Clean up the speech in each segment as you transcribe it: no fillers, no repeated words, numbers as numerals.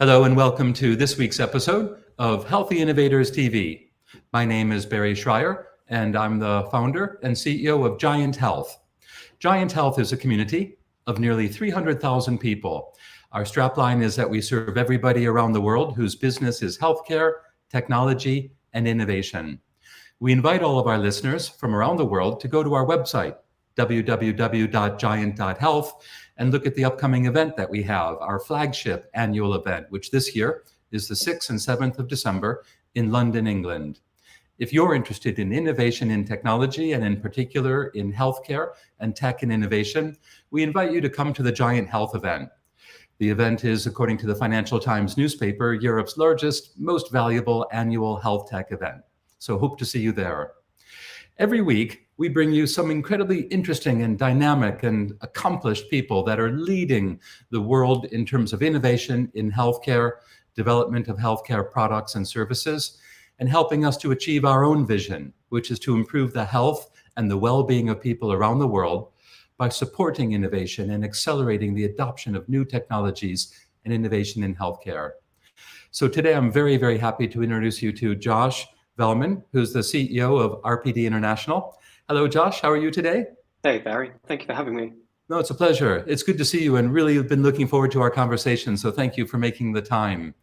Hello and welcome to this week's episode of Healthy Innovators TV. My name is Barry Shrier and I'm the founder and CEO of GIANT Health. GIANT Health is a community of nearly 300,000 people. Our strapline is that we serve everybody around the world whose business is healthcare, technology, and innovation. We invite all of our listeners from around the world to go to our website, www.giant.health, and look at the upcoming event that we have, our flagship annual event, which this year is the 6th and 7th of December in London, England. If you're interested in innovation in technology, and in particular in healthcare and tech and innovation, we invite you to come to the GIANT Health event. The event is, according to the Financial Times newspaper, Europe's largest, most valuable annual health tech event. So hope to see you there. Every week, we bring you some incredibly interesting and dynamic and accomplished people that are leading the world in terms of innovation in healthcare, development of healthcare products and services, and helping us to achieve our own vision, which is to improve the health and the well-being of people around the world by supporting innovation and accelerating the adoption of new technologies and innovation in healthcare. So today, I'm very, very happy to introduce you to Josh Valman, who's the CEO of RPD International. Hello, Josh. How are you today? Hey, Barry. Thank you for having me. No, it's a pleasure. It's good to see you and really have been looking forward to our conversation. So thank you for making the time.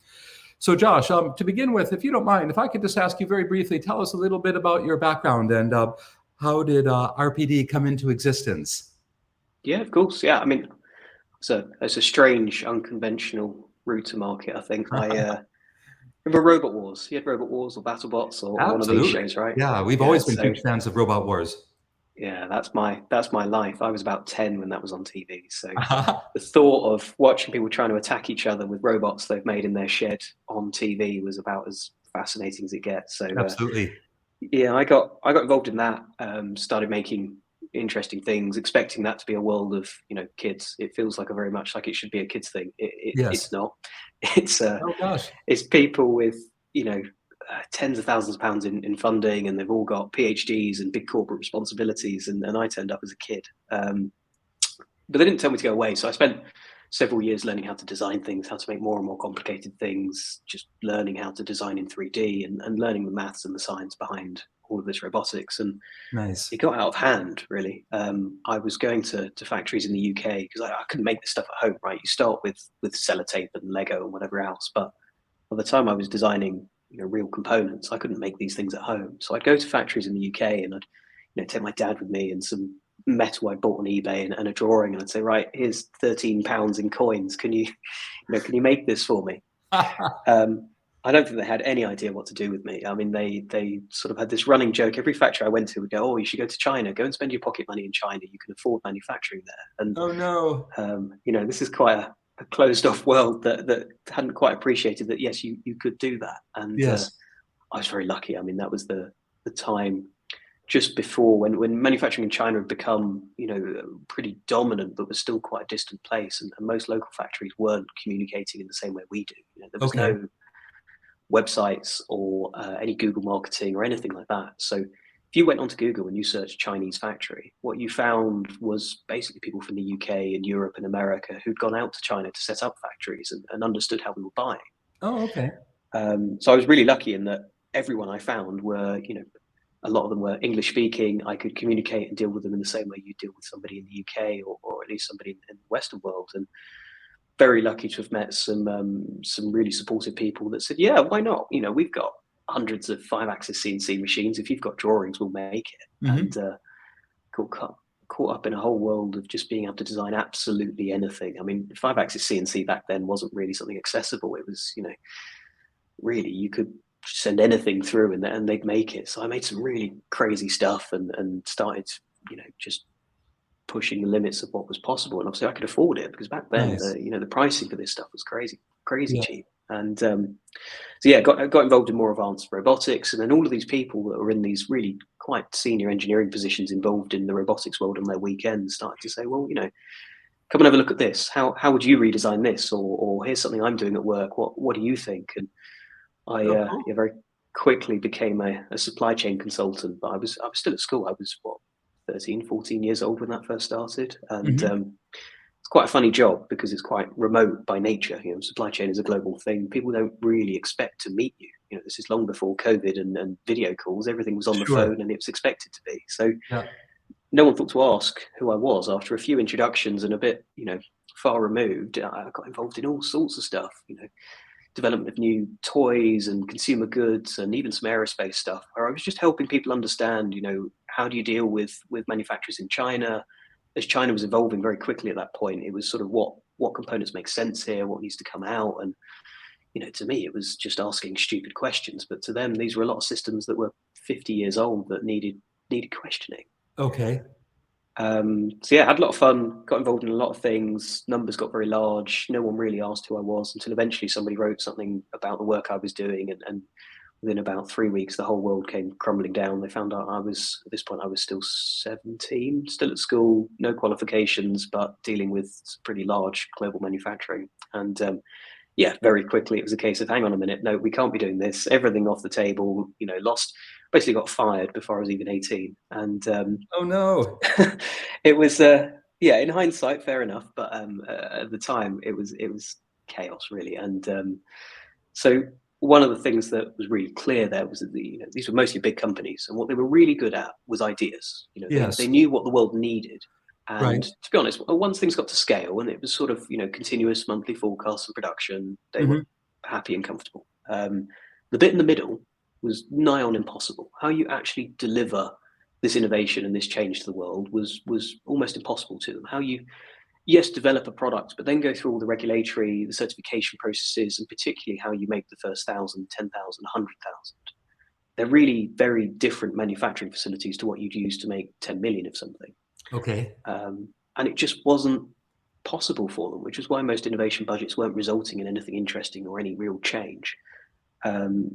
So Josh, to begin with, if you don't mind, if I could just ask you very briefly, tell us a little bit about your background and how did RPD come into existence? Yeah, of course. Yeah, I mean, it's a strange, unconventional route to market, I think. Remember Robot Wars? You had Robot Wars or BattleBots or one of these shows, right? Yeah, we've always been huge fans of Robot Wars. Yeah, that's my life. I was about 10 when that was on TV. So the thought of watching people trying to attack each other with robots they've made in their shed on TV was about as fascinating as it gets. So Absolutely. Yeah, I got involved in that. Started making interesting things, expecting that to be a world of kids. It feels like very much like it should be a kids thing. Yes. It's not. It's Oh gosh. It's people with tens of thousands of pounds in funding, and they've all got PhDs and big corporate responsibilities, and I turned up as a kid. But they didn't tell me to go away, so I spent several years learning how to design things, how to make more and more complicated things, just learning how to design in 3D and learning the maths and the science behind all of this robotics. And Nice. it got out of hand, really. I was going to factories in the UK because I couldn't make this stuff at home, right? You start with sellotape and Lego and whatever else, but by the time I was designing real components, I couldn't make these things at home. So I'd go to factories in the UK and I'd take my dad with me and some metal I bought on eBay and a drawing, and I'd say, right, here's £13 in coins. Can you make this for me? I don't think they had any idea what to do with me. I mean, they sort of had this running joke. Every factory I went to would go, oh, you should go to China. Go and spend your pocket money in China. You can afford manufacturing there. And oh no. this is quite a closed off world that hadn't quite appreciated that, yes, you could do that. And Yes. I was very lucky. I mean, that was the time just before when manufacturing in China had become, pretty dominant, but was still quite a distant place. And most local factories weren't communicating in the same way we do. There was no websites or any Google marketing or anything like that. So if you went onto Google and you searched Chinese factory, what you found was basically people from the UK and Europe and America who'd gone out to China to set up factories and understood how we were buying. Oh, okay. So I was really lucky in that everyone I found were, a lot of them were English speaking. I could communicate and deal with them in the same way you deal with somebody in the UK or at least somebody in the Western world. And very lucky to have met some really supportive people that said, yeah, why not? We've got hundreds of 5-axis CNC machines. If you've got drawings, we'll make it. Mm-hmm. And caught up in a whole world of just being able to design absolutely anything. I mean, 5-axis CNC back then wasn't really something accessible. It was, really you could send anything through and they'd make it. So I made some really crazy stuff and started, just pushing the limits of what was possible. And obviously I could afford it because back then, Nice. the pricing for this stuff was crazy Yeah. cheap. And so yeah, got involved in more advanced robotics. And then all of these people that were in these really quite senior engineering positions involved in the robotics world on their weekends started to say, well, come and have a look at this. How would you redesign this? Or here's something I'm doing at work. What do you think? And I cool. very quickly became a supply chain consultant, but I was still at school. I was 13, 14 years old when that first started. And it's quite a funny job because it's quite remote by nature. Supply chain is a global thing. People don't really expect to meet you. This is long before COVID and video calls. Everything was on the Sure. phone and it was expected to be. So Yeah. no one thought to ask who I was. After a few introductions and a bit, far removed, I got involved in all sorts of stuff, development of new toys and consumer goods and even some aerospace stuff, where I was just helping people understand, how do you deal with manufacturers in China? As China was evolving very quickly at that point, it was sort of what components make sense here, what needs to come out. And, to me, it was just asking stupid questions. But to them, these were a lot of systems that were 50 years old that needed questioning. Okay. So yeah, I had a lot of fun, got involved in a lot of things. Numbers got very large. No one really asked who I was until eventually somebody wrote something about the work I was doing. And within about 3 weeks, the whole world came crumbling down. They found out at this point, I was still 17, still at school, no qualifications, but dealing with pretty large global manufacturing. And yeah, very quickly it was a case of, hang on a minute, no, we can't be doing this. Everything off the table, basically got fired before I was even 18. And Oh no. it was, yeah, in hindsight, fair enough. But at the time, it was chaos, really. And so one of the things that was really clear there was that these were mostly big companies, and what they were really good at was ideas. They Yes. knew what the world needed. And Right. to be honest, once things got to scale and it was sort of continuous monthly forecasts and production, they were Mhm. happy and comfortable. The bit in the middle was nigh on impossible. How you actually deliver this innovation and this change to the world was almost impossible to them. How you, yes, develop a product, but then go through all the regulatory, the certification processes, and particularly how you make the first 1,000, 10,000, 100,000. They're really very different manufacturing facilities to what you'd use to make 10 million of something. Okay. And it just wasn't possible for them, which is why most innovation budgets weren't resulting in anything interesting or any real change.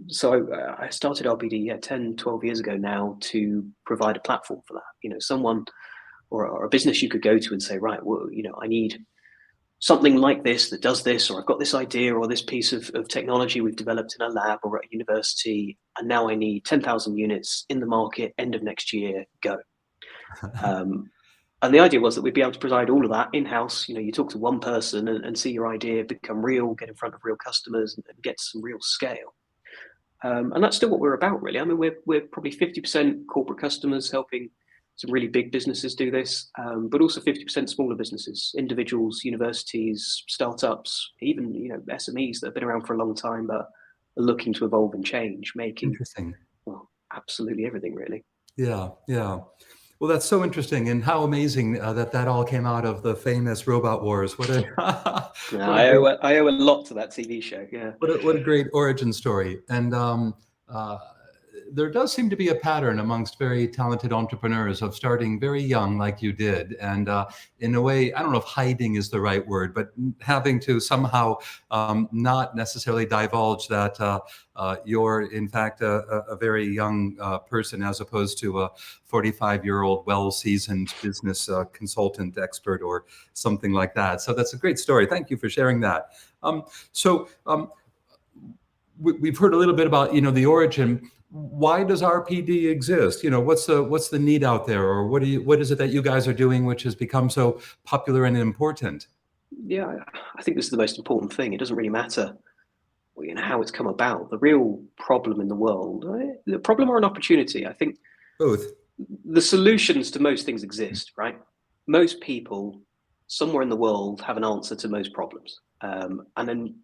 So I started RPD 10, 12 years ago now to provide a platform for that. Someone or a business you could go to and say, right, well, I need something like this that does this, or I've got this idea or this piece of technology we've developed in a lab or at a university, and now I need 10,000 units in the market, end of next year, go. And the idea was that we'd be able to provide all of that in-house. You talk to one person and see your idea become real, get in front of real customers and get some real scale. And that's still what we're about, really. I mean, we're probably 50% corporate customers helping some really big businesses do this, but also 50% smaller businesses, individuals, universities, startups, even SMEs that have been around for a long time but are looking to evolve and change, making, Interesting. well, absolutely everything, really. Yeah. Yeah. Well, that's so interesting, and how amazing that all came out of the famous Robot Wars. What a Yeah, what a great I owe a lot to that TV show. Yeah. what a great origin story. And uh, there does seem to be a pattern amongst very talented entrepreneurs of starting very young, like you did, and in a way, I don't know if hiding is the right word, but having to somehow not necessarily divulge that you're in fact a very young person, as opposed to a 45-year-old well-seasoned business consultant expert or something like that. So that's a great story. Thank you for sharing that. So we've heard a little bit about the origin. Why does RPD exist? What's the need out there, or what is it that you guys are doing which has become so popular and important? Yeah, I think this is the most important thing. It doesn't really matter how it's come about. The real problem in the world, the problem or an opportunity, I think Both. the solutions to most things exist, right? Most people somewhere in the world have an answer to most problems. And then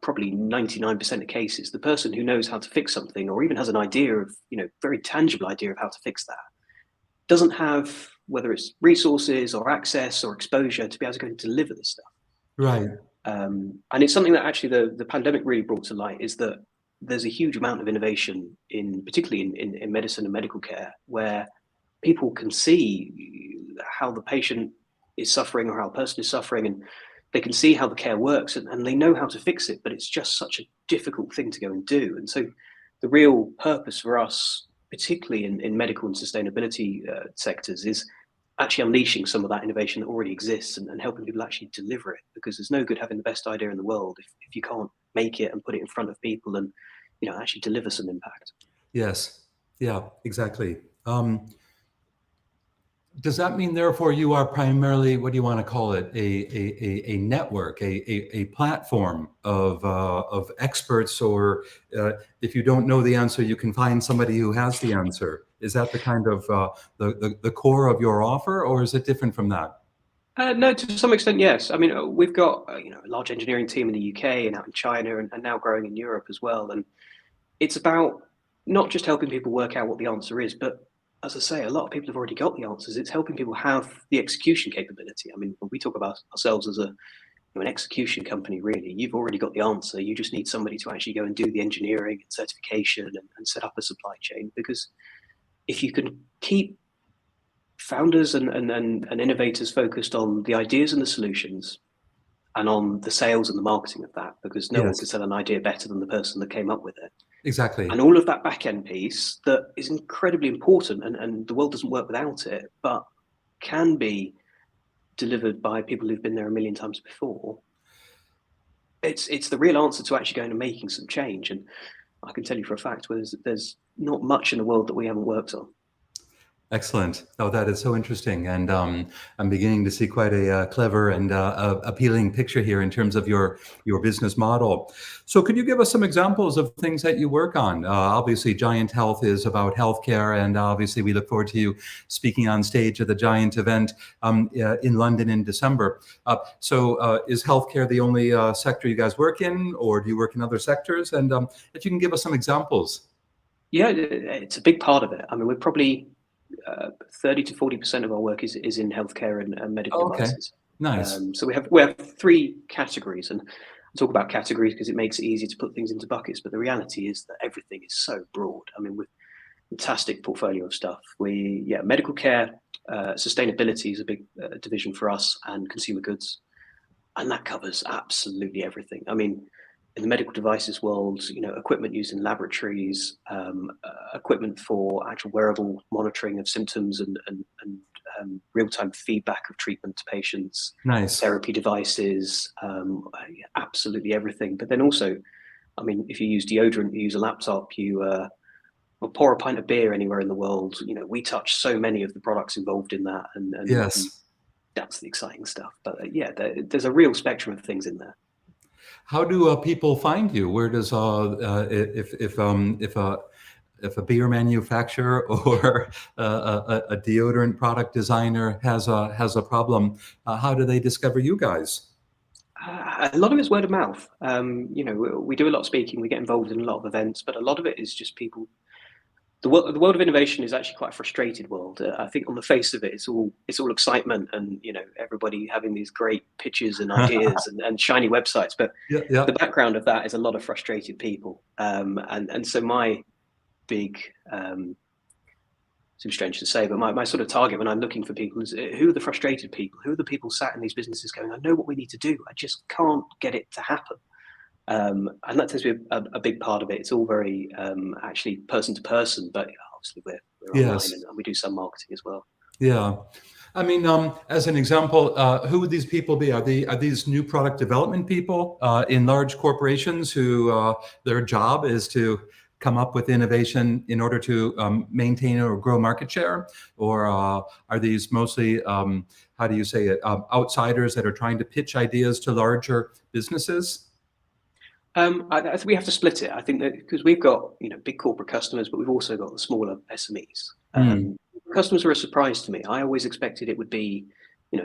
probably 99% of cases, the person who knows how to fix something or even has an idea of, very tangible idea of how to fix that doesn't have, whether it's resources or access or exposure to be able to go and deliver this stuff. Right. And it's something that actually the pandemic really brought to light, is that there's a huge amount of innovation particularly in medicine and medical care, where people can see how the patient is suffering or how a person is suffering, and they can see how the care works, and they know how to fix it, but it's just such a difficult thing to go and do. And so the real purpose for us, particularly in medical and sustainability sectors, is actually unleashing some of that innovation that already exists and helping people actually deliver it, because there's no good having the best idea in the world if you can't make it and put it in front of people and actually deliver some impact. Yes. Yeah. Exactly. Does that mean, therefore, you are primarily, what do you want to call it, a network, a platform of experts, or if you don't know the answer, you can find somebody who has the answer? Is that the kind of the core of your offer, or is it different from that? No, to some extent, yes. I mean, we've got a large engineering team in the UK and out in China, and now growing in Europe as well. And it's about not just helping people work out what the answer is, but as I say, a lot of people have already got the answers. It's helping people have the execution capability. I mean, when we talk about ourselves as an execution company, really, you've already got the answer. You just need somebody to actually go and do the engineering and certification and set up a supply chain. Because if you can keep founders and innovators focused on the ideas and the solutions and on the sales and the marketing of that, because no one can Yes, sell an idea better than the person that came up with it. exactly. And all of that back end piece that is incredibly important, and the world doesn't work without it, but can be delivered by people who've been there a million times before. It's the real answer to actually going and making some change. And I can tell you for a fact, there's not much in the world that we haven't worked on. Excellent. Oh, that is so interesting. And I'm beginning to see quite a clever and appealing picture here in terms of your business model. So could you give us some examples of things that you work on? Obviously, Giant Health is about healthcare, and obviously we look forward to you speaking on stage at the Giant event in London in December. So is healthcare the only sector you guys work in, or do you work in other sectors? And if you can give us some examples. Yeah, it's a big part of it. I mean, we're probably 30 to 40% of our work is in healthcare and medical Oh, okay. devices. Nice. So we have three categories, and I talk about categories because it makes it easy to put things into buckets. But the reality is that everything is so broad. I mean, with fantastic portfolio of stuff. Medical care, sustainability is a big division for us, and consumer goods, and that covers absolutely everything. I mean, in the medical devices world, equipment used in laboratories, equipment for actual wearable monitoring of symptoms and real-time feedback of treatment to patients, Nice. therapy devices, absolutely everything. But then also, I mean, if you use deodorant, you use a laptop, you pour a pint of beer anywhere in the world, we touch so many of the products involved in that, and Yes. that's the exciting stuff. But there's a real spectrum of things in there. How do people find you? Where does if a beer manufacturer or a deodorant product designer has a problem, how do they discover you guys? A lot of it's word of mouth. We do a lot of speaking, we get involved in a lot of events, but a lot of it is just people. The world of innovation is actually quite a frustrated world. I think on the face of it, it's all excitement and everybody having these great pitches and ideas and shiny websites. But Yeah, yeah. the background of that is a lot of frustrated people. And so my big seems strange to say, but my sort of target when I'm looking for people is who are the frustrated people? Who are the people sat in these businesses going, I know what we need to do, I just can't get it to happen. And that tends to be a big part of it. It's all very actually person to person, but obviously we're online Yes. and we do some marketing as well. Yeah. I mean, as an example, who would these people be? Are these new product development people in large corporations who their job is to come up with innovation in order to maintain or grow market share? Or are these mostly, how do you say it, outsiders that are trying to pitch ideas to larger businesses? I think we have to split it. I think that because we've got big corporate customers, but we've also got the smaller SMEs. Mm, Customers are a surprise to me. I always expected it would be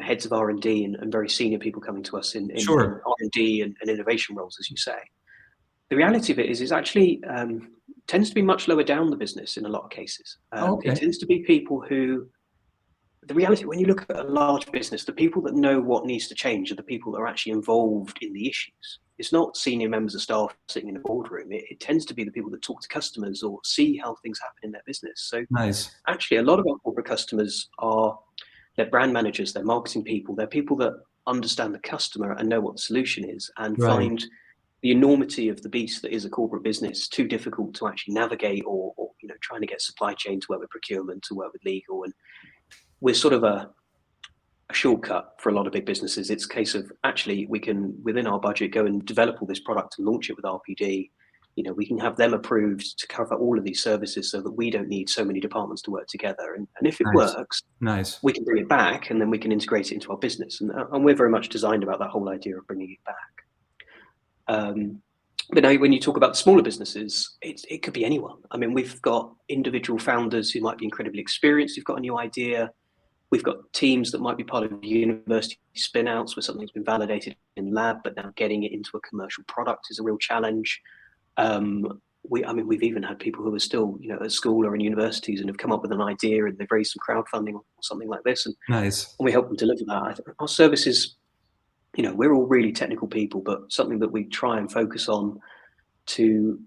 heads of R&D and very senior people coming to us in sure. R&D and innovation roles, as you say. The reality of it is actually tends to be much lower down the business in a lot of cases. It Okay. tends to be people who, the reality, when you look at a large business, the people that know what needs to change are the people that are actually involved in the issues. It's not senior members of staff sitting in a boardroom. It tends to be the people that talk to customers or see how things happen in their business. So Nice. actually, a lot of our corporate customers are their brand managers, their marketing people, they're people that understand the customer and know what the solution is and Right. find the enormity of the beast that is a corporate business too difficult to actually navigate, or trying to get supply chain to work with procurement, to work with legal. And we're sort of a shortcut for a lot of big businesses. It's a case of actually we can, within our budget, go and develop all this product and launch it with RPD, we can have them approved to cover all of these services so that we don't need so many departments to work together. And if it Nice. works, Nice. we can bring it back, and then we can integrate it into our business. And we're very much designed about that whole idea of bringing it back. But now when you talk about smaller businesses, it could be anyone. I mean, we've got individual founders who might be incredibly experienced, who've got a new idea. We've got teams that might be part of university spin-outs where something's been validated in lab, but now getting it into a commercial product is a real challenge. We've even had people who are still, at school or in universities and have come up with an idea and they've raised some crowdfunding or something like this, and Nice. we help them deliver that. Our services, we're all really technical people, but something that we try and focus on to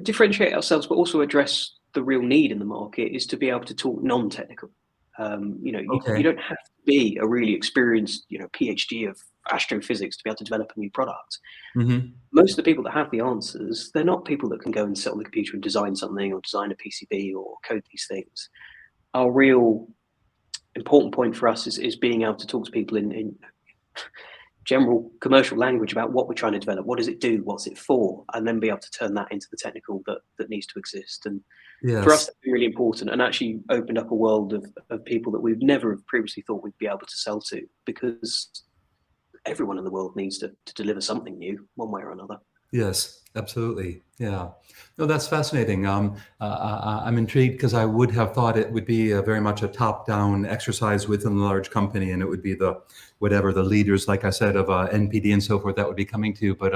differentiate ourselves, but also address the real need in the market, is to be able to talk non-technical. You don't have to be a really experienced, PhD of astrophysics to be able to develop a new product. Mm-hmm. Most of the people that have the answers, they're not people that can go and sit on the computer and design something or design a PCB or code these things. Our real important point for us is being able to talk to people in general commercial language about what we're trying to develop, what does it do, what's it for, and then be able to turn that into the technical that needs to exist. And for us, that's been really important, and actually opened up a world of people that we've never previously thought we'd be able to sell to, because everyone in the world needs to deliver something new one way or another. Yes, absolutely. Yeah. No, that's fascinating. I'm intrigued because I would have thought it would be very much a top-down exercise within a large company, and it would be the leaders, like I said, of NPD and so forth that would be coming to, but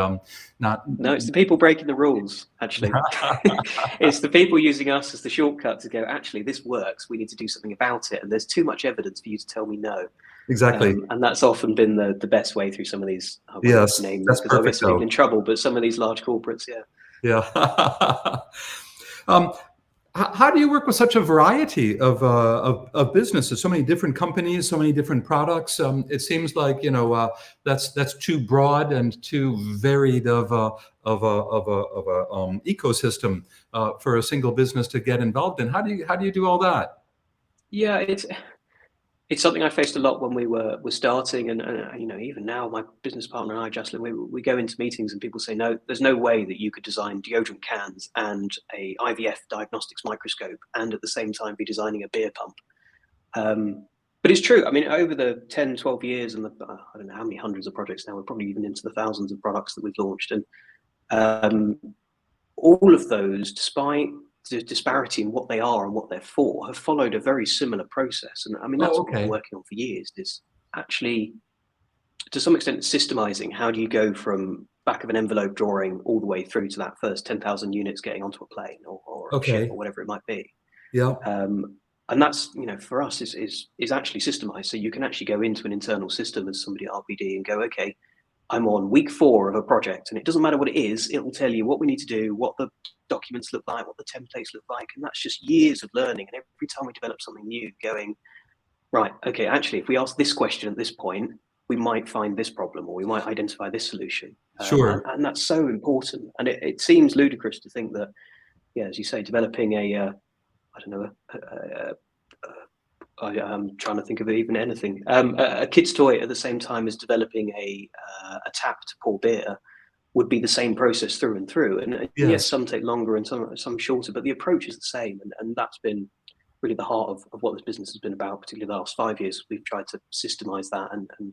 not. No, it's the people breaking the rules, actually. It's the people using us as the shortcut to go, actually, this works. We need to do something about it. And there's too much evidence for you to tell me no. Exactly. And that's often been the best way through some of these, Yes, names, that's because I'll get perfect, some people though. in trouble, but some of these large corporates, yeah. Yeah. How do you work with such a variety of businesses, so many different companies, so many different products? It seems like that's too broad and too varied of a ecosystem for a single business to get involved in. How do you do all that? Yeah, it's something I faced a lot when we were starting, and even now, my business partner and I, Jocelyn, we go into meetings and people say, no, there's no way that you could design deodorant cans and a IVF diagnostics microscope and at the same time be designing a beer pump. But it's true. I mean, over the 10, 12 years and I don't know how many hundreds of projects now, we're probably even into the thousands of products that we've launched, and all of those, despite the disparity in what they are and what they're for, have followed a very similar process. And I mean, that's what we've been working on for years, is actually, to some extent, systemizing. How do you go from back of an envelope drawing all the way through to that first 10,000 units getting onto a plane or a ship or whatever it might be? Yeah. And that's, for us, is actually systemized. So you can actually go into an internal system as somebody at RPD and go, okay, I'm on week 4 of a project, and it doesn't matter what it is, it will tell you what we need to do, what the documents look like, what the templates look like. And that's just years of learning. And every time we develop something new, going, right, okay, actually, if we ask this question at this point, we might find this problem, or we might identify this solution. Sure. And that's so important. And it seems ludicrous to think that, yeah, as you say, developing I'm trying to think of even anything. A kid's toy at the same time as developing a tap to pour beer would be the same process through and through. And yes, some take longer and some shorter, but the approach is the same. And that's been really the heart of what this business has been about, particularly the last 5 years. We've tried to systemize that and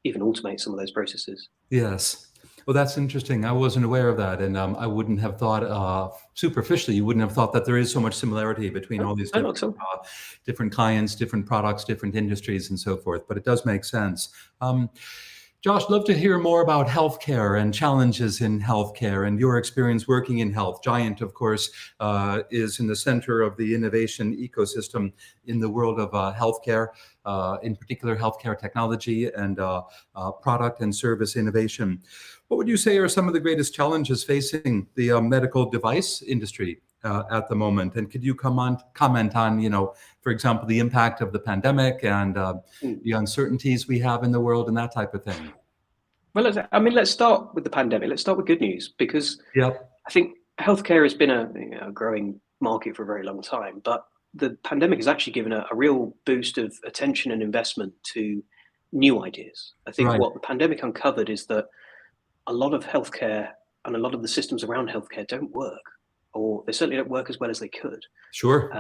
even automate some of those processes. Yes. Well, that's interesting. I wasn't aware of that, and I wouldn't have thought superficially. You wouldn't have thought that there is so much similarity between all these different clients, different products, different industries, and so forth. But it does make sense. Josh, love to hear more about healthcare and challenges in healthcare and your experience working in health. GIANT, of course, is in the center of the innovation ecosystem in the world of healthcare, in particular healthcare technology and product and service innovation. What would you say are some of the greatest challenges facing the medical device industry at the moment? And could you comment on, for example, the impact of the pandemic and the uncertainties we have in the world and that type of thing? Well, let's start with the pandemic. Let's start with good news, because I think healthcare has been a growing market for a very long time, but the pandemic has actually given a real boost of attention and investment to new ideas. I think what the pandemic uncovered is that a lot of healthcare and a lot of the systems around healthcare don't work, or they certainly don't work as well as they could. Sure.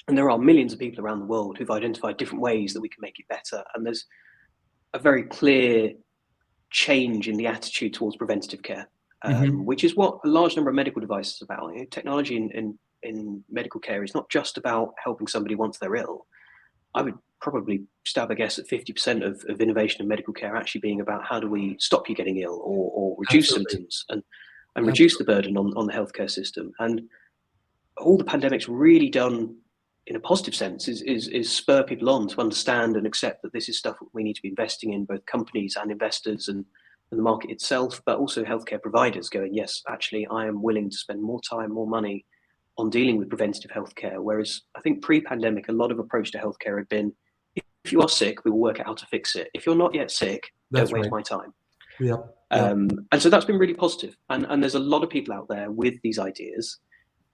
And there are millions of people around the world who've identified different ways that we can make it better. And there's a very clear change in the attitude towards preventative care, which is what a large number of medical devices are about. You know, technology in medical care is not just about helping somebody once they're ill. I would probably stab a guess at 50% of innovation in medical care actually being about how do we stop you getting ill, or reduce symptoms and reduce the burden on the healthcare system. And all the pandemic's really done in a positive sense is spur people on to understand and accept that this is stuff we need to be investing in, both companies and investors and the market itself, but also healthcare providers going, yes, actually, I am willing to spend more time, more money on dealing with preventative healthcare. Whereas I think pre-pandemic, a lot of approach to healthcare had been, if you are sick, we will work out how to fix it. If you're not yet sick, don't waste my time. Yep. And so that's been really positive. And there's a lot of people out there with these ideas.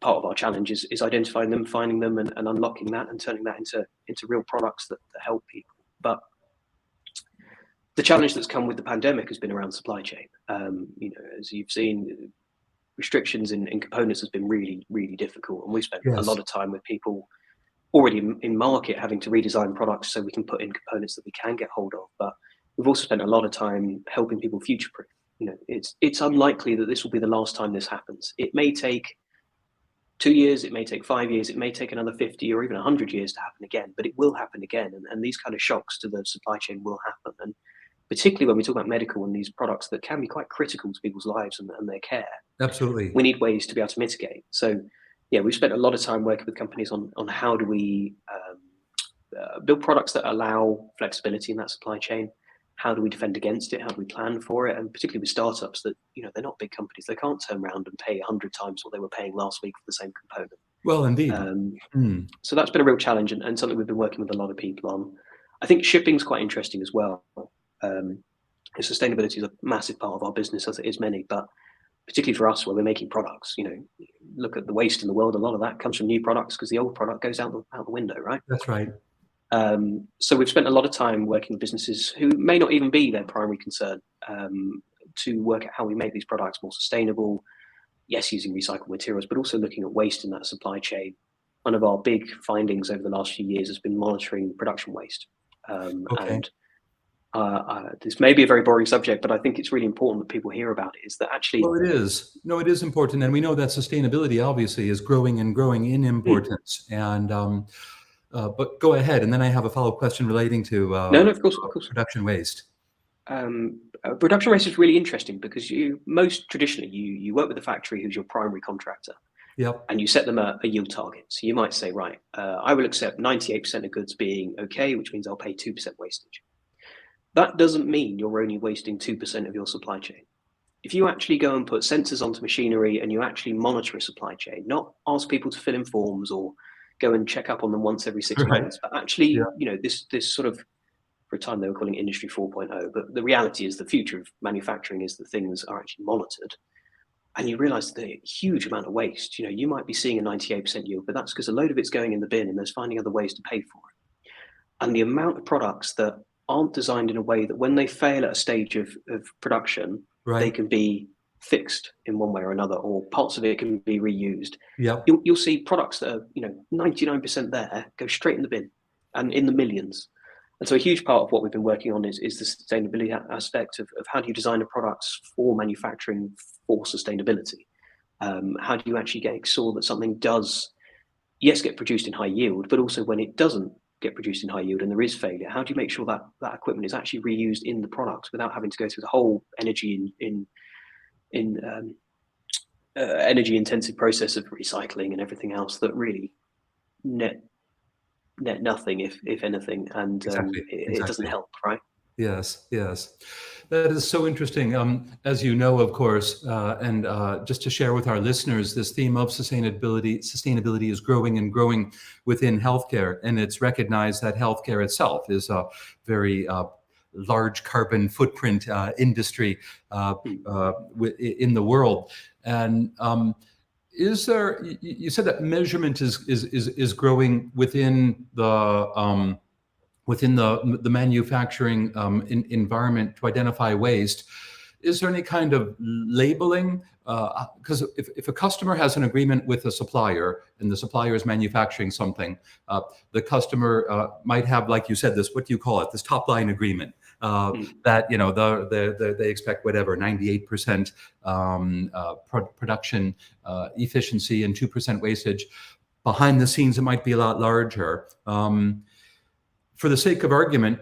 Part of our challenge is identifying them, finding them, and unlocking that, and turning that into real products that help people. But the challenge that's come with the pandemic has been around supply chain. You know, as you've seen, restrictions in components has been really, really difficult, and we spent a lot of time with people already in market having to redesign products so we can put in components that we can get hold of. But we've also spent a lot of time helping people future-proof. You know, it's unlikely that this will be the last time this happens. It may take 2 years, it may take 5 years, it may take another 50 or even 100 years to happen again, but it will happen again. And these kind of shocks to the supply chain will happen. And particularly when we talk about medical and these products that can be quite critical to people's lives and their care. Absolutely. We need ways to be able to mitigate. So yeah, we've spent a lot of time working with companies on how do we build products that allow flexibility in that supply chain. How do we defend against it? How do we plan for it? And particularly with startups that, you know, they're not big companies. They can't turn around and pay 100 times what they were paying last week for the same component. Well, indeed. So that's been a real challenge, and something we've been working with a lot of people on. I think shipping's quite interesting as well. Sustainability is a massive part of our business, as it is many, but particularly for us where we're making products, you know, look at the waste in the world. A lot of that comes from new products because the old product goes out the window, right? That's right. So we've spent a lot of time working with businesses who may not even be their primary concern, to work out how we make these products more sustainable. Yes, using recycled materials, but also looking at waste in that supply chain. One of our big findings over the last few years has been monitoring production waste. And this may be a very boring subject, but I think it's really important that people hear about it, is that actually... Well, it is. No, it is important. And we know that sustainability obviously is growing and growing in importance. And but go ahead. And then I have a follow-up question relating to of course. production waste. Production waste is really interesting because most traditionally you work with the factory who's your primary contractor. Yep. And you set them a yield target. So you might say, right, I will accept 98% of goods being okay, which means I'll pay 2% wastage. That doesn't mean you're only wasting 2% of your supply chain. If you actually go and put sensors onto machinery and you actually monitor a supply chain, not ask people to fill in forms or go and check up on them once every 6 months, but actually, you know, this sort of, for a time they were calling Industry 4.0, but the reality is the future of manufacturing is that things are actually monitored. And you realize the huge amount of waste. You know, you might be seeing a 98% yield, but that's because a load of it's going in the bin and there's finding other ways to pay for it. And the amount of products that aren't designed in a way that when they fail at a stage of production, they can be fixed in one way or another, or parts of it can be reused. Yep. You'll see products that are, you know, 99% there go straight in the bin and in the millions. And so a huge part of what we've been working on is the sustainability aspect of how do you design a products for manufacturing for sustainability? How do you actually get sure that something does, yes, get produced in high yield, but also when it doesn't get produced in high yield and there is failure, how do you make sure that that equipment is actually reused in the products without having to go through the whole energy energy intensive process of recycling and everything else that really net nothing, if anything, and it doesn't help, right? Yes. That is so interesting. As you know, of course, and just to share with our listeners, this theme of sustainability is growing and growing within healthcare, and it's recognized that healthcare itself is a very large carbon footprint industry in the world. And is there? You said that measurement is growing within the manufacturing environment to identify waste. is there any kind of labeling? Because if a customer has an agreement with a supplier and the supplier is manufacturing something, the customer might have, like you said, this, what do you call it, this top line agreement that, you know, they expect whatever, 98% production efficiency and 2% wastage. Behind the scenes, it might be a lot larger. For the sake of argument,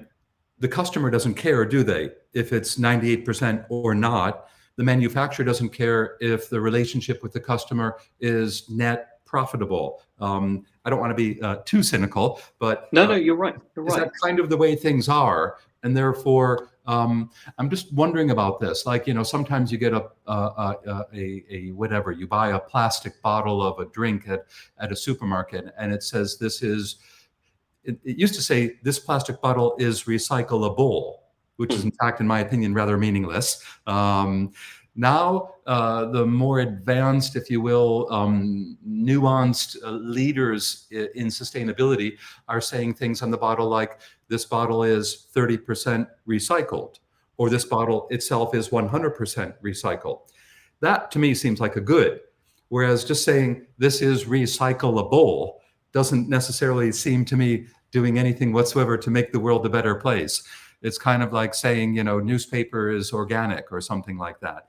the customer doesn't care, do they? If it's 98% or not, the manufacturer doesn't care if the relationship with the customer is net profitable. I don't want to be too cynical, but no, you're right. You're is right. that kind of the way things are? And therefore, I'm just wondering about this. Like, you know, sometimes you get a whatever, you buy a plastic bottle of a drink at a supermarket, and it says this is. It used to say this plastic bottle is recyclable, which is in fact, in my opinion, rather meaningless. Now, the more advanced, if you will, nuanced leaders in sustainability are saying things on the bottle like, this bottle is 30% recycled, or this bottle itself is 100% recycled. That to me seems like a good, whereas just saying this is recyclable doesn't necessarily seem to me doing anything whatsoever to make the world a better place. It's kind of like saying, you know, newspaper is organic or something like that.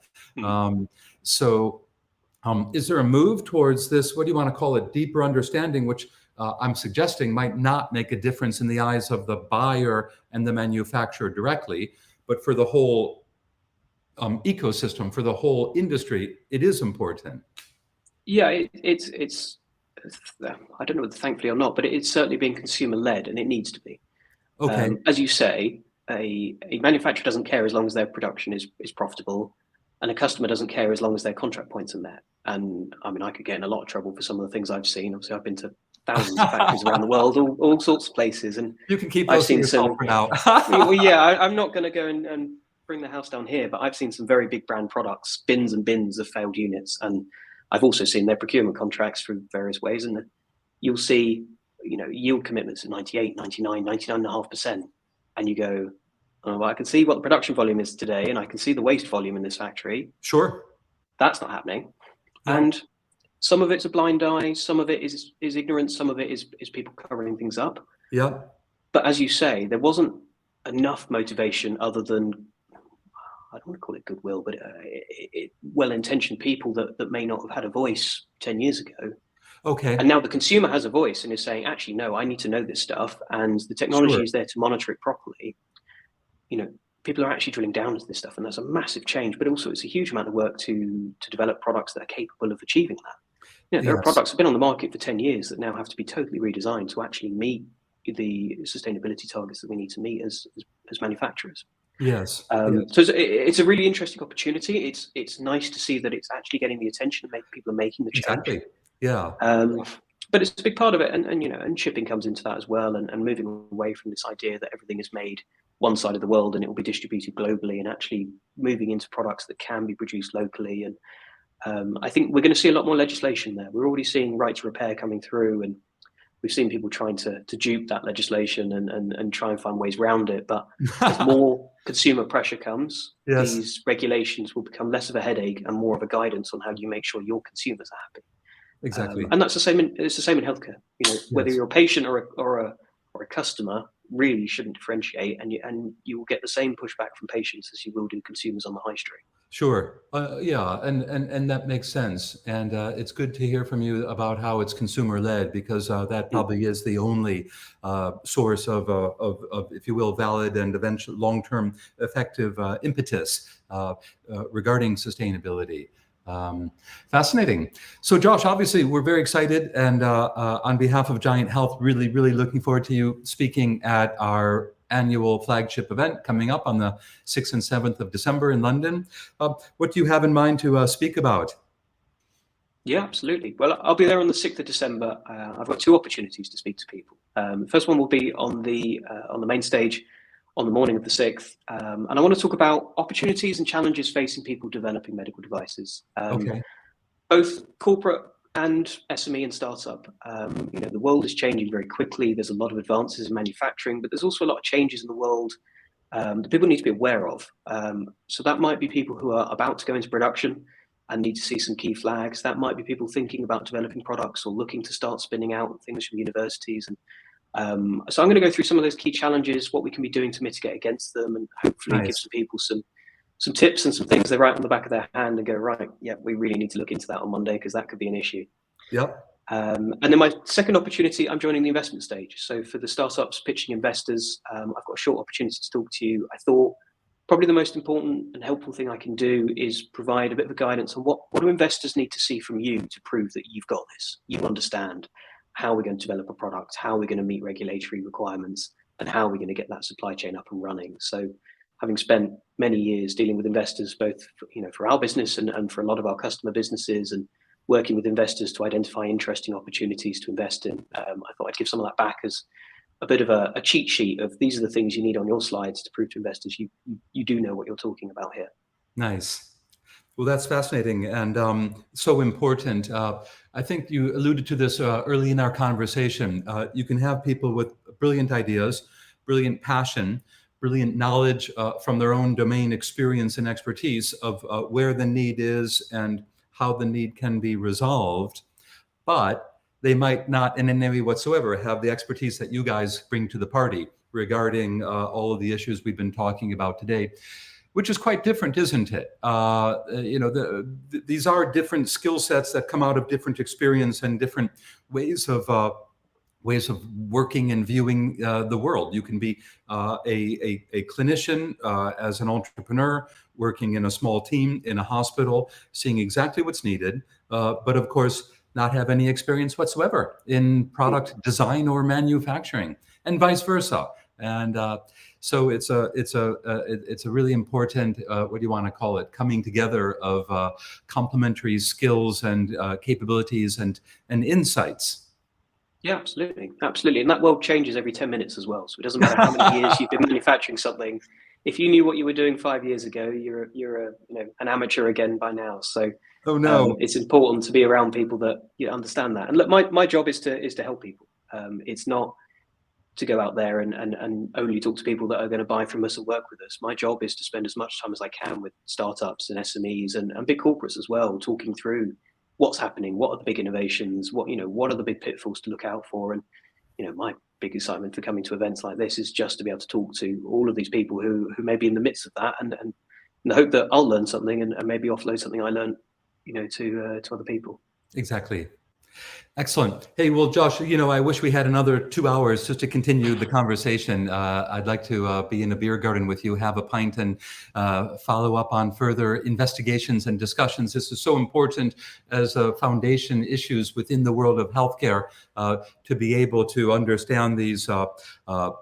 Is there a move towards this, what do you want to call it, deeper understanding, which I'm suggesting might not make a difference in the eyes of the buyer and the manufacturer directly, but for the whole ecosystem, for the whole industry, it is important. Yeah, it's I don't know whether thankfully or not, but it's certainly being consumer led, and it needs to be. Okay. As you say, a manufacturer doesn't care as long as their production is profitable, and a customer doesn't care as long as their contract points are met. And I mean, I could get in a lot of trouble for some of the things I've seen. Obviously, I've been to thousands of factories around the world, all sorts of places, and you can keep I've those to seen yourself some. for now. Well, yeah, I'm not going to go and bring the house down here, but I've seen some very big brand products, bins and bins of failed units, and I've also seen their procurement contracts through various ways, and you'll see, you know, yield commitments at 98, 99, 99.5%, and you go, oh, well, I can see what the production volume is today, and I can see the waste volume in this factory. Sure. That's not happening. Yeah. And some of it's a blind eye, some of it is ignorance, some of it is people covering things up. Yeah. But as you say, there wasn't enough motivation other than, I don't want to call it goodwill, but well-intentioned people that may not have had a voice 10 years ago. Okay. And now the consumer has a voice and is saying, actually, no, I need to know this stuff, and the technology is there to monitor it properly. You know, people are actually drilling down into this stuff, and that's a massive change, but also it's a huge amount of work to develop products that are capable of achieving that. You know, there are products that have been on the market for 10 years that now have to be totally redesigned to actually meet the sustainability targets that we need to meet as manufacturers. Yes. So it's a really interesting opportunity. It's nice to see that it's actually getting the attention and people are making the change. Exactly. Yeah. But it's a big part of it, and you know, and shipping comes into that as well, and moving away from this idea that everything is made one side of the world and it will be distributed globally, and actually moving into products that can be produced locally. And I think we're going to see a lot more legislation there. We're already seeing right to repair coming through, and we've seen people trying to dupe that legislation and try and find ways around it. But as more consumer pressure comes, these regulations will become less of a headache and more of a guidance on how you make sure your consumers are happy. Exactly. And that's the same. It's the same in healthcare. You know, whether you're a patient or a customer, really shouldn't differentiate, and you will get the same pushback from patients as you will do consumers on the high street. Sure. Yeah, and that makes sense. And it's good to hear from you about how it's consumer led, because that probably is the only source of, if you will, valid and eventually long-term effective impetus regarding sustainability. Fascinating. So Josh, obviously we're very excited, and on behalf of Giant Health, really looking forward to you speaking at our annual flagship event coming up on the 6th and 7th of December in London. What do you have in mind to speak about? Yeah, absolutely. Well, I'll be there on the 6th of December. I've got two opportunities to speak to people. The first one will be on the main stage on the morning of the 6th. And I want to talk about opportunities and challenges facing people developing medical devices, both corporate and SME and startup. You know, the world is changing very quickly. There's a lot of advances in manufacturing, but there's also a lot of changes in the world that people need to be aware of. So that might be people who are about to go into production and need to see some key flags. That might be people thinking about developing products or looking to start spinning out things from universities. And so I'm going to go through some of those key challenges, what we can be doing to mitigate against them, and hopefully give Nice. some people some tips and some things they write on the back of their hand and go, right, yeah, we really need to look into that on Monday because that could be an issue. Yep. And then my second opportunity, I'm joining the investment stage. So for the startups pitching investors, I've got a short opportunity to talk to you. I thought probably the most important and helpful thing I can do is provide a bit of guidance on what do investors need to see from you to prove that you've got this, you understand how we're going to develop a product, how we're going to meet regulatory requirements, and how we're going to get that supply chain up and running. So having spent many years dealing with investors, both for our business and for a lot of our customer businesses, and working with investors to identify interesting opportunities to invest in, I thought I'd give some of that back as a bit of a cheat sheet of these are the things you need on your slides to prove to investors you do know what you're talking about here. Nice. Well, that's fascinating and so important. I think you alluded to this early in our conversation. You can have people with brilliant ideas, brilliant passion, brilliant knowledge from their own domain experience and expertise of where the need is and how the need can be resolved, but they might not in any way whatsoever have the expertise that you guys bring to the party regarding all of the issues we've been talking about today, which is quite different, isn't it? These are different skill sets that come out of different experience and different ways of working and viewing the world. You can be a clinician as an entrepreneur, working in a small team in a hospital, seeing exactly what's needed, but of course, not have any experience whatsoever in product design or manufacturing, and vice versa. And so it's a really important, what do you want to call it, coming together of complementary skills and capabilities and insights. Yeah, absolutely. And that world changes every 10 minutes as well. So it doesn't matter how many years you've been manufacturing something. If you knew what you were doing 5 years ago, you're an amateur again by now. So oh no, it's important to be around people that understand that. And look, my job is to help people. It's not to go out there and only talk to people that are going to buy from us and work with us. My job is to spend as much time as I can with startups and SMEs and big corporates as well, talking through what's happening, what are the big innovations, what are the big pitfalls to look out for. And my big excitement for coming to events like this is just to be able to talk to all of these people who may be in the midst of that, and the hope that I'll learn something and maybe offload something I learned to other people. Exactly. Excellent. Hey, well, Josh, I wish we had another 2 hours just to continue the conversation. I'd like to be in a beer garden with you, have a pint, and follow up on further investigations and discussions. This is so important as foundation issues within the world of healthcare to be able to understand these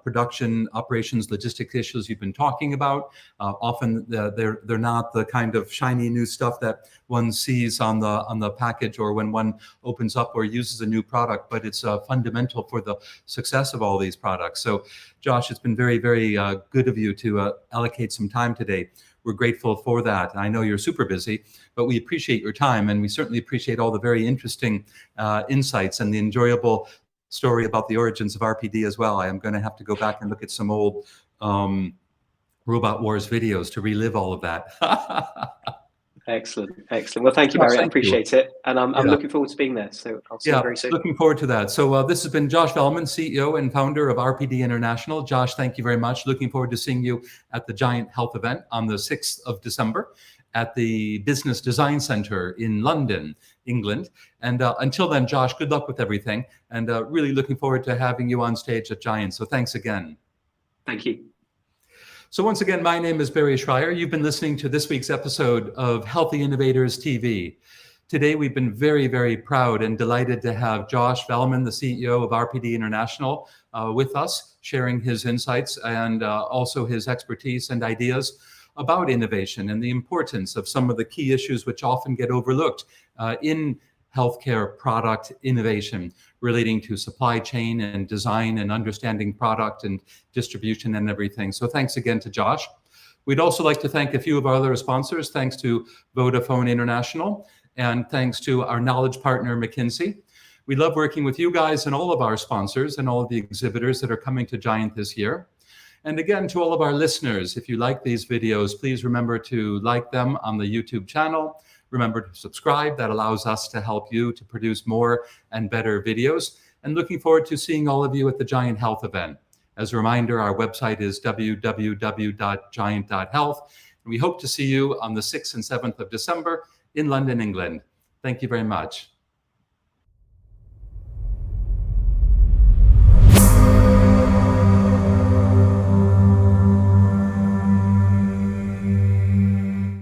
production operations, logistics issues you've been talking about. Often they're not the kind of shiny new stuff that one sees on the package or when one opens up or uses a new product, but it's fundamental for the success of all these products. So, Josh, it's been very, very good of you to allocate some time today. We're grateful for that. I know you're super busy, but we appreciate your time, and we certainly appreciate all the very interesting insights and the enjoyable story about the origins of RPD as well. I am going to have to go back and look at some old Robot Wars videos to relive all of that. Excellent. Well, thank you, Barry. I appreciate it. And I'm looking forward to being there. So I'll see you very soon. Looking forward to that. So this has been Josh Valman, CEO and founder of RPD International. Josh, thank you very much. Looking forward to seeing you at the GIANT Health event on the 6th of December at the Business Design Center in London, England. And until then, Josh, good luck with everything. And really looking forward to having you on stage at GIANT. So thanks again. Thank you. So once again, my name is Barry Shrier. You've been listening to this week's episode of Healthy Innovators TV. Today, we've been very, very proud and delighted to have Josh Valman, the CEO of RPD International, with us, sharing his insights and also his expertise and ideas about innovation and the importance of some of the key issues which often get overlooked in healthcare product innovation relating to supply chain and design and understanding product and distribution and everything. So thanks again to Josh. We'd also like to thank a few of our other sponsors, thanks to Vodafone International and thanks to our knowledge partner, McKinsey. We love working with you guys and all of our sponsors and all of the exhibitors that are coming to GIANT this year. And again, to all of our listeners, if you like these videos, please remember to like them on the YouTube channel. Remember to subscribe. That allows us to help you to produce more and better videos. And looking forward to seeing all of you at the Giant Health event. As a reminder, our website is www.giant.health. And we hope to see you on the 6th and 7th of December in London, England. Thank you very much.